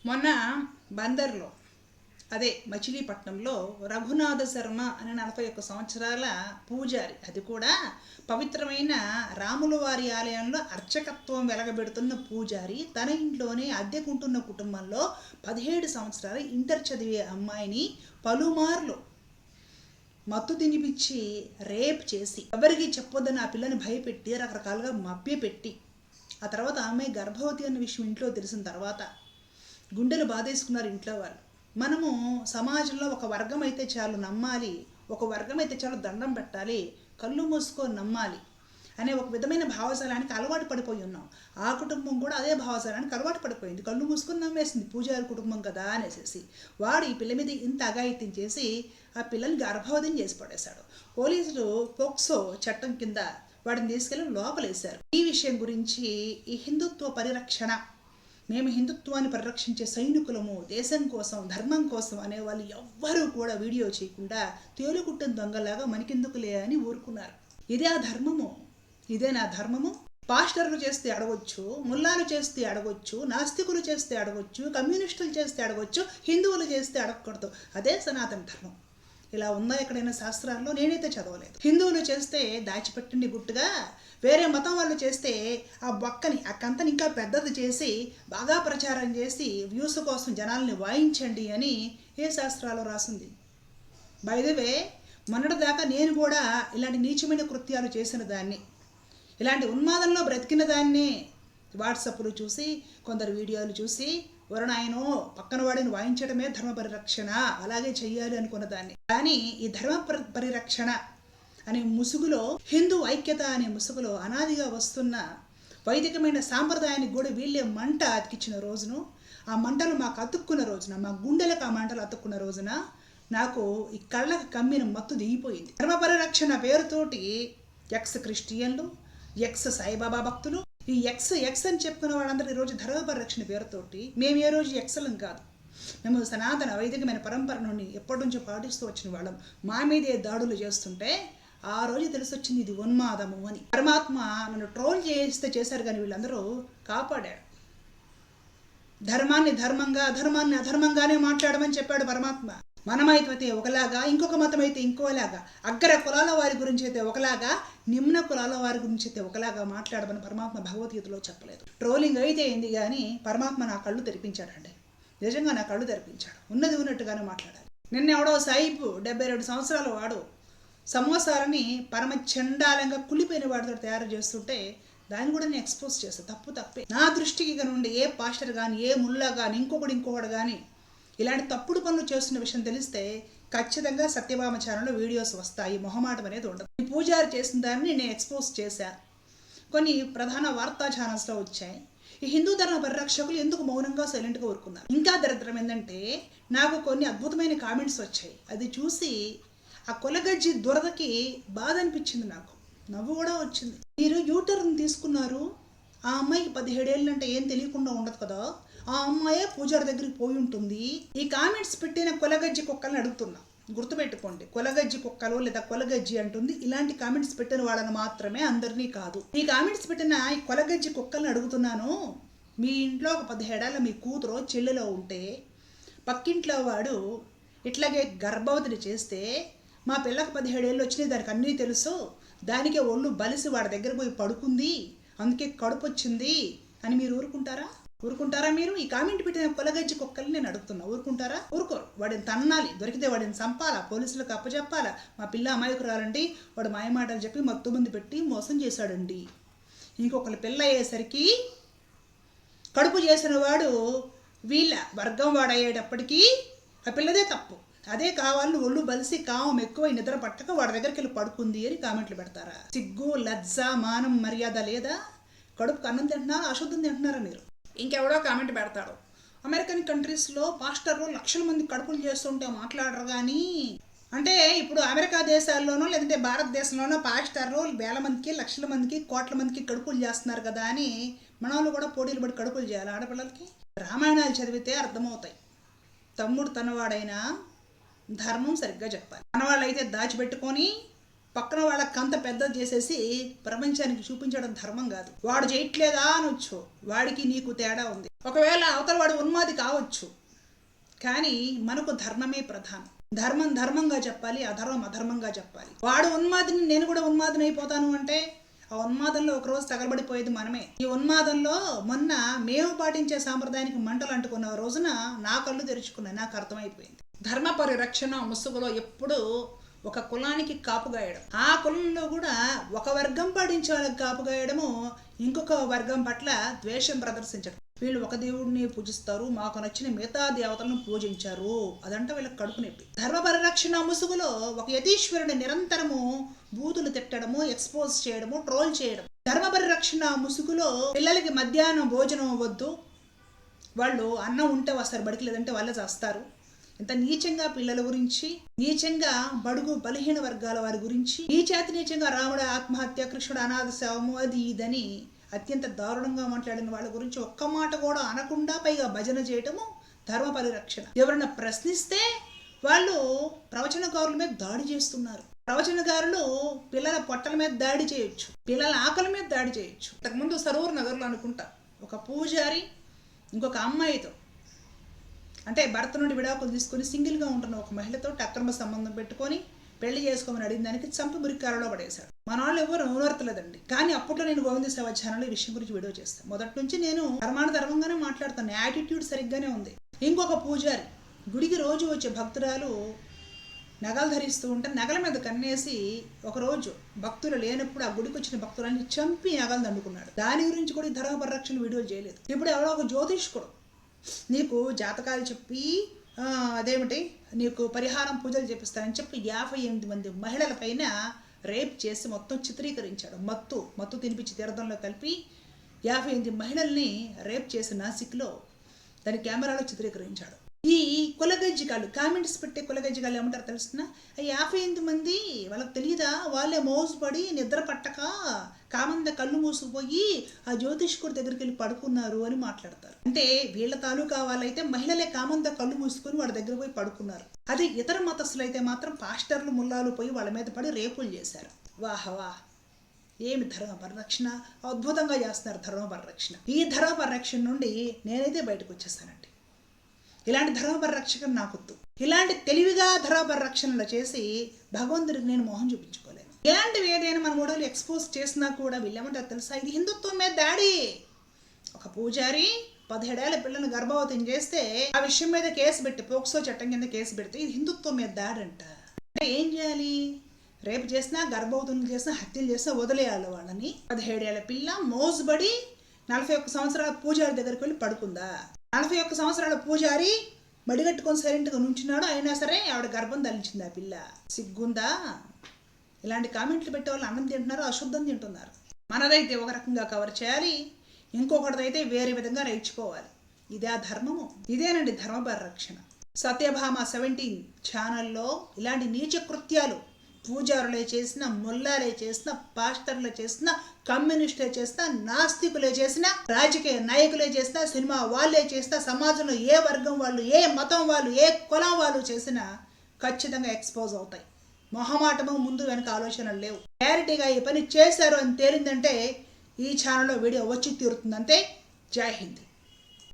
మొన్న బందర్లో అదే మచిలీపట్నంలో రఘునాథ శర్మ అనే 41 సంవత్సరాల పూజారి, అది కూడా పవిత్రమైన రాముల వారి ఆలయంలో అర్చకత్వం వెలగబెడుతున్న పూజారి తన ఇంట్లోనే అద్దెకుంటున్న కుటుంబంలో 17 సంవత్సరాల ఇంటర్ చదివే అమ్మాయిని పలుమార్లు మత్తు తినిపించి రేప్ చేసి ఎవరికి చెప్పొద్దని ఆ పిల్లని భయపెట్టి రకరకాలుగా మభ్యపెట్టి ఆ తర్వాత ఆమె గర్భవతి అన్న విషయం ఇంట్లో తెలిసిన తర్వాత గుండెలు బాధేసుకున్నారు ఇంట్లో వాళ్ళు. మనము సమాజంలో ఒక వర్గం అయితే చాలు నమ్మాలి, ఒక వర్గం అయితే చాలు దండం పెట్టాలి, కళ్ళు మూసుకొని నమ్మాలి అనే ఒక విధమైన భావజాలానికి అలవాటు పడిపోయి ఉన్నాం. ఆ కుటుంబం కూడా అదే భావజాలానికి అలవాటు పడిపోయింది, కళ్ళు మూసుకొని నమ్మేసింది, పూజారి కుటుంబం కదా అనేసి. వాడు ఈ పిల్ల మీద ఇంత అఘాయిత్యం చేసి ఆ పిల్లని గర్భవతిని చేసి పడేశాడు. పోలీసులు పోక్సో చట్టం కింద వాడిని తీసుకెళ్ళి లోపలేశారు. ఈ విషయం గురించి ఈ హిందుత్వ పరిరక్షణ, మేము హిందుత్వాన్ని పరిరక్షించే సైనికులము, దేశం కోసం ధర్మం కోసం అనే వాళ్ళు ఎవ్వరూ కూడా వీడియో చేయకుండా తేలుకుట్టిన దొంగలాగా మనకెందుకులే అని ఊరుకున్నారు. ఇదే ఆ ధర్మము, ఇదే నా ధర్మము. పాస్టర్లు చేస్తే అడగొచ్చు, ముల్లాలు చేస్తే అడగొచ్చు, నాస్తికులు చేస్తే అడగొచ్చు, కమ్యూనిస్టులు చేస్తే అడగొచ్చు, హిందువులు చేస్తే అడగకూడదు. అదే సనాతన ధర్మం. ఇలా ఉందా ఎక్కడైనా శాస్త్రాల్లో? నేనైతే చదవలేదు. హిందువులు చేస్తే దాచిపెట్టండి గుట్టుగా, వేరే మతం వాళ్ళు చేస్తే ఆ బొక్కని ఆ కంతని ఇంకా పెద్దది చేసి బాగా ప్రచారం చేసి వ్యూస్ కోసం జనాల్ని వాయించండి అని ఏ శాస్త్రాలు రాసింది? బై ద వే, మొన్నటిదాకా నేను కూడా ఇలాంటి నీచమైన కృత్యాలు చేసిన దాన్ని, ఇలాంటి ఉన్మాదంలో బ్రతికిన దాన్ని, వాట్సాప్లు చూసి కొందరు వీడియోలు చూసి వరుణాయనో పక్కన వాడిని వాయించడమే ధర్మ పరిరక్షణ, అలాగే చెయ్యాలి అనుకున్న దాన్ని. కానీ ఈ ధర్మ పరిరక్షణ అనే ముసుగులో, హిందూ ఐక్యత అనే ముసుగులో అనాదిగా వస్తున్న వైదికమైన సాంప్రదాయానికి కూడా వీళ్ళే మంట అతికించిన రోజును, ఆ మంటలు మాకు అతుక్కున్న రోజున, మా గుండెలకు ఆ మంటలు అతుక్కున్న రోజున నాకు ఈ కళ్ళకు కమ్మిన మత్తు దిగిపోయింది. ధర్మ పరిరక్షణ పేరుతోటి ఎక్స్ క్రిస్టియన్లు, ఎక్స్ సాయిబాబా భక్తులు, ఈ ఎక్స్ అని చెప్పుకున్న వాళ్ళందరూ ఈరోజు ధర్మ పరిరక్షణ పేరుతోటి మేము ఏ రోజు ఎక్సలం కాదు, మేము సనాతన వైదికమైన పరంపర నుండి ఎప్పటి నుంచో పాటిస్తూ వచ్చిన వాళ్ళం, మా మీదే దాడులు చేస్తుంటే ఆ రోజు తెలిసొచ్చింది ఇది ఉన్మాదము అని. పరమాత్మ నన్ను ట్రోల్ చేస్తే చేశారు కానీ వీళ్ళందరూ కాపాడాడు. ధర్మాన్ని ధర్మంగా, అధర్మాన్ని అధర్మంగానే మాట్లాడమని చెప్పాడు పరమాత్మ. మనమైతే ఒకలాగా, ఇంకొక మతం అయితే ఇంకోలాగా, అగ్ర కులాల వారి గురించి అయితే ఒకలాగా, నిమ్న కులాల వారి గురించి అయితే ఒకలాగా మాట్లాడమని పరమాత్మ భగవద్గీతలో చెప్పలేదు. ట్రోలింగ్ అయితే అయింది కానీ పరమాత్మ నా కళ్ళు తెరిపించాడండి, నిజంగా నా కళ్ళు తెరిపించాడు. ఉన్నది ఉన్నట్టుగానే మాట్లాడాలి. నిన్న ఎవడో సాయిబు 72 సంవత్సరాల వాడు సమోసాలని పరమ చండాలంగా కులిపోయిన వాడితో తయారు చేస్తుంటే దాన్ని కూడా నేను ఎక్స్పోజ్ చేస్తాను. తప్పే. నా దృష్టికి కనుండి ఏ పాస్టర్ కానీ, ఏ ముల్లా కానీ, ఇంకొకడు కానీ ఇలాంటి తప్పుడు పనులు చేస్తున్న విషయం తెలిస్తే ఖచ్చితంగా సత్యభామ ఛానల్లో వీడియోస్ వస్తాయి, మొహమాటం అనేది ఉండదు. ఈ పూజారి చేసిన దాన్ని నేను ఎక్స్పోజ్ చేశా, కొన్ని ప్రధాన వార్తా ఛానల్స్లో వచ్చాయి. ఈ హిందూ ధర్మ పరిరక్షకులు ఎందుకు మౌనంగా సైలెంట్గా ఊరుకున్నారు? ఇంకా దరిద్రం ఏంటంటే నాకు కొన్ని అద్భుతమైన కామెంట్స్ వచ్చాయి. అది చూసి ఆ కొలగజ్జి దురదకి బాధ అనిపించింది, నాకు నవ్వు కూడా వచ్చింది. మీరు యూటర్న్ తీసుకున్నారు, ఆ అమ్మాయికి 17 ఏళ్ళు అంటే ఏం తెలియకుండా ఉండదు కదా, ఆ అమ్మాయే పూజారి దగ్గరికి పోయి ఉంటుంది. ఈ కామెంట్స్ పెట్టిన కొలగజ్జి కుక్కల్ని అడుగుతున్నా, గుర్తుపెట్టుకోండి, కొలగజ్జి కుక్కలు లేదా కొలగజ్జి అంటుంది ఇలాంటి కామెంట్స్ పెట్టిన వాళ్ళని మాత్రమే, అందరినీ కాదు. ఈ కామెంట్స్ పెట్టిన ఈ కొలగజ్జి కుక్కల్ని అడుగుతున్నాను, మీ ఇంట్లో ఒక 17 ఏళ్ళ మీ కూతురు చెల్లెలో ఉంటే పక్కింట్లో వాడు ఇట్లాగే గర్భవతిని చేస్తే మా పిల్లకి 17 ఏళ్ళు వచ్చినాయి, దానికి అన్నీ తెలుసు, దానికే ఒళ్ళు బలిసి వాడి దగ్గర పోయి పడుకుంది, అందుకే కడుపు వచ్చింది అని మీరు ఊరుకుంటారా మీరు? ఈ కామెంట్ పెట్టిన కొలగజ్జి కుక్కల్ని నేను అడుగుతున్నా, ఊరుకుంటారా? ఊరుకోరు. వాడిని తన్నాలి, దొరికితే వాడిని చంపాలా, పోలీసులకు అప్పచెప్పాలా. మా పిల్ల అమాయకురాలండి, వాడు మాయమాటలు చెప్పి మత్తు మంది పెట్టి మోసం చేశాడండి. ఇంకొకరి పిల్ల అయ్యేసరికి కడుపు చేసిన వాడు వీళ్ళ వర్గం వాడయ్యేటప్పటికీ ఆ పిల్లదే తప్పు. అదే కావాలని ఒళ్ళు బలిసి కామం ఎక్కువ నిద్ర పట్టక వాడి దగ్గరికి వెళ్ళి పడుకుంది అని కామెంట్లు పెడతారా? సిగ్గు, లజ్జ, మానం, మర్యాద లేదా? కడుపుకు అన్నం తింటున్నారా, అశుద్ధం తింటున్నారా మీరు? ఇంకెవడో కామెంట్ పెడతాడు, అమెరికన్ కంట్రీస్లో పాస్టర్లు లక్షల మంది కడుపులు చేస్తుంటే మాట్లాడరు కానీ, అంటే ఇప్పుడు అమెరికా దేశాల్లోనో లేదంటే భారతదేశంలోనో పాస్టర్లు వేల మందికి, లక్షల మందికి, కోట్ల మందికి కడుపులు చేస్తున్నారు కదా అని మన వాళ్ళు కూడా పోటీలు పడి కడుపులు చేయాలి ఆడపిల్లలకి? రామాయణాలు చదివితే అర్థమవుతాయి. తమ్ముడు తనవాడైనా ధర్మం సరిగ్గా చెప్పాలి. మనవాళ్ళైతే దాచిపెట్టుకొని పక్కన వాళ్ళకి అంత పెద్ద చేసేసి ప్రపంచానికి చూపించడం ధర్మం కాదు. వాడు చేయట్లేదా అనొచ్చు, వాడికి నీకు తేడా ఉంది. ఒకవేళ అవతల వాడు ఉన్మాది కావచ్చు, కానీ మనకు ధర్మమే ప్రధానం. ధర్మం ధర్మంగా చెప్పాలి, అధర్మం అధర్మంగా చెప్పాలి. వాడు ఉన్మాదిని, నేను కూడా ఉన్మాదిని అయిపోతాను అంటే ఆ ఉన్మాదంలో ఒకరోజు తగలబడిపోయేది మనమే. ఈ ఉన్మాదంలో మొన్న మేము పాటించే సాంప్రదాయానికి మంటలు అంటుకున్న రోజున నా కళ్ళు తెరుచుకున్నాయి, నాకు అర్థమైపోయింది. ధర్మ పరిరక్షణ ముసుగులో ఎప్పుడు ఒక కులానికి కాపుగాయడం, ఆ కులంలో కూడా ఒక వర్గం పాటించే వాళ్ళకి కాపుగాయడము, ఇంకొక వర్గం పట్ల ద్వేషం ప్రదర్శించడం. వీళ్ళు ఒక దేవుడిని పూజిస్తారు, మాకు నచ్చిన మిగతా దేవతలను పూజించారు, అదంటే వీళ్ళకి కడుపు నొప్పి. ధర్మ పరిరక్షణ ముసుగులో ఒక యతీశ్వరుని నిరంతరము బూతులు తిట్టడము, ఎక్స్పోజ్ చేయడము, ట్రోల్ చేయడం. ధర్మ పరిరక్షణ ముసుగులో పిల్లలకి మధ్యాహ్నం భోజనం వద్దు, వాళ్ళు అన్నం ఉంటే వస్తారు, బడికి లేదంటే వాళ్ళే చేస్తారు. ఇంత నీచంగా పిల్లల గురించి, నీచంగా బడుగు బలహీన వర్గాల వారి గురించి, నీచంగా రాముడు ఆత్మహత్య, కృష్ణుడు అనాథ శవము, అది ఇదని అత్యంత దారుణంగా మాట్లాడిన వాళ్ళ గురించి ఒక్క మాట కూడా అనకుండా పైగా భజన చేయటము ధర్మ పరిరక్షణ. ఎవరైనా ప్రశ్నిస్తే వాళ్ళు ప్రవచనకారుల మీద దాడి చేస్తున్నారు. ప్రవచనకారులు పిల్లల పొట్టల మీద దాడి చేయొచ్చు, పిల్లల ఆకలి మీద దాడి చేయొచ్చు. ఇంతకుముందు సరూర్ నగర్లో అనుకుంటా ఒక పూజారి ఇంకొక అమ్మాయితో, అంటే భర్త నుండి విడాకులు తీసుకొని సింగిల్గా ఉంటున్న ఒక మహిళతో అక్రమ సంబంధం పెట్టుకొని పెళ్లి చేసుకోమని అడిగిన దానికి చంపి మురికాలలో పడేశాడు. మన వాళ్ళు ఎవరు ఉనర్తలేదండి. కానీ అప్పట్లో నేను గోవింద సేవ ఛానల్ ఈ విషయం గురించి వీడియో చేస్తాను. మొదటి నుంచి నేను ధర్మంగానే మాట్లాడుతాను, యాటిట్యూడ్ సరిగ్గానే ఉంది. ఇంకొక పూజారి గుడికి రోజు వచ్చే భక్తురాలు నగలు ధరిస్తూ ఉంటే నగల మీద కన్నేసి ఒకరోజు భక్తులు లేనప్పుడు ఆ గుడికి వచ్చిన భక్తులని చంపి నగలు దండుకున్నాడు. దాని గురించి కూడా ధర్మ పరిరక్షణ వీడియోలు చేయలేదు. ఇప్పుడు ఎవరో ఒక జ్యోతిష్కుడు నీకు జాతకాలు చెప్పి అదేమిటి నీకు పరిహారం పూజలు చేపిస్తానని చెప్పి 58 మంది మహిళల పైన రేప్ చేసి మొత్తం చిత్రీకరించాడు. మత్తు తినిపించి తీర్థంలో కలిపి 58 మహిళల్ని రేప్ చేసి నాసిక్లో దాని కెమెరాలో చిత్రీకరించాడు. ఈ కులగజ్జికాలు కామెంట్స్ పెట్టే కులగజ్జికాలు ఏమంటారు తెలుస్తున్నా, 58 మంది వాళ్ళకి తెలియదా, వాళ్ళే మోసపడి నిద్ర పట్టక కామంద కళ్ళు మూసుకుపోయి ఆ జ్యోతిష్కుడి దగ్గరికి వెళ్ళి పడుకున్నారు అని మాట్లాడతారు. అంటే వీళ్ళ తాలూకా వాళ్ళైతే మహిళలే కామంద కళ్ళు మూసుకొని వాళ్ళ దగ్గర పోయి పడుకున్నారు. అదే ఇతర మతస్థులు అయితే మాత్రం పాస్టర్లు ముల్లాలు పోయి వాళ్ళ మీద పడి రేపులు చేశారు. వాహవా, ఏమి ధర్మ పరిరక్షణ, అద్భుతంగా చేస్తున్నారు ధర్మ పరిరక్షణ. ఈ ధర్మ పరిరక్షణ నుండి నేనైతే బయటకు వచ్చేస్తానండి. ఇలాంటి ధర్మ పరిరక్షణ నాకొద్దు. ఇలాంటి తెలివిగా ధర్మ పరిరక్షణలు చేసి భగవంతుడికి నేను మోహం చూపించుకోలేను. ఇలాంటివి ఏదైనా మన మూడోళ్ళు ఎక్స్పోజ్ చేసినా కూడా వీళ్ళేమంటారు తెలుసా, ఇది హిందుత్వం మీద దాడి. ఒక పూజారి 17 ఏళ్ల పిల్లని గర్భవతిని చేస్తే ఆ విషయం మీద కేసు పెట్టి, పోక్సో చట్టం కింద కేసు పెడితే ఇది హిందుత్వం మీద దాడి అంట. అంటే ఏం చేయాలి, రేపు చేసినా గర్భవతులు చేసినా హత్యలు చేసినా వదిలేయాలి వాళ్ళని. 17 ఏళ్ల పిల్ల మోసుబడి 41 సంవత్సరాల పూజారి దగ్గరికి వెళ్ళి పడుకుందా? 41 సంవత్సరాల పూజారి మడిగట్టుకొని సైలెంట్గా నుంచున్నాడు, అయినా సరే ఆవిడ గర్భం ధరించింది. ఆ పిల్ల సిగ్గుందా? ఇలాంటి కామెంట్లు పెట్టే వాళ్ళు అన్నం తింటున్నారు, అశుద్ధం తింటున్నారు. మనదైతే ఒక రకంగా కవర్ చేయాలి, ఇంకొకటిదైతే వేరే విధంగా రైచుకోవాలి. ఇదే ఆ ధర్మము, ఇదేనండి ధర్మ పరిరక్షణ. సత్యభామ 17 ఛానల్లో ఇలాంటి నీచ కృత్యాలు పూజారులే చేసిన, ముల్లాలే చేసిన, పాస్టర్లే చేసిన, కమ్యూనిస్టులే చేసిన, నాస్తికులే చేసిన, రాజకీయ నాయకులే చేసిన, సినిమా వాళ్ళే చేసిన, సమాజంలో ఏ వర్గం వాళ్ళు, ఏ మతం వాళ్ళు, ఏ కులం వాళ్ళు చేసినా ఖచ్చితంగా ఎక్స్పోజ్ అవుతాయి. మొహమాటము ముందు వెనక ఆలోచనలు లేవు. క్లారిటీగా ఈ పని చేశారు అని తేలిందంటే ఈ ఛానల్లో వీడియో వచ్చి తీరుతుందంతే. జై హింద్.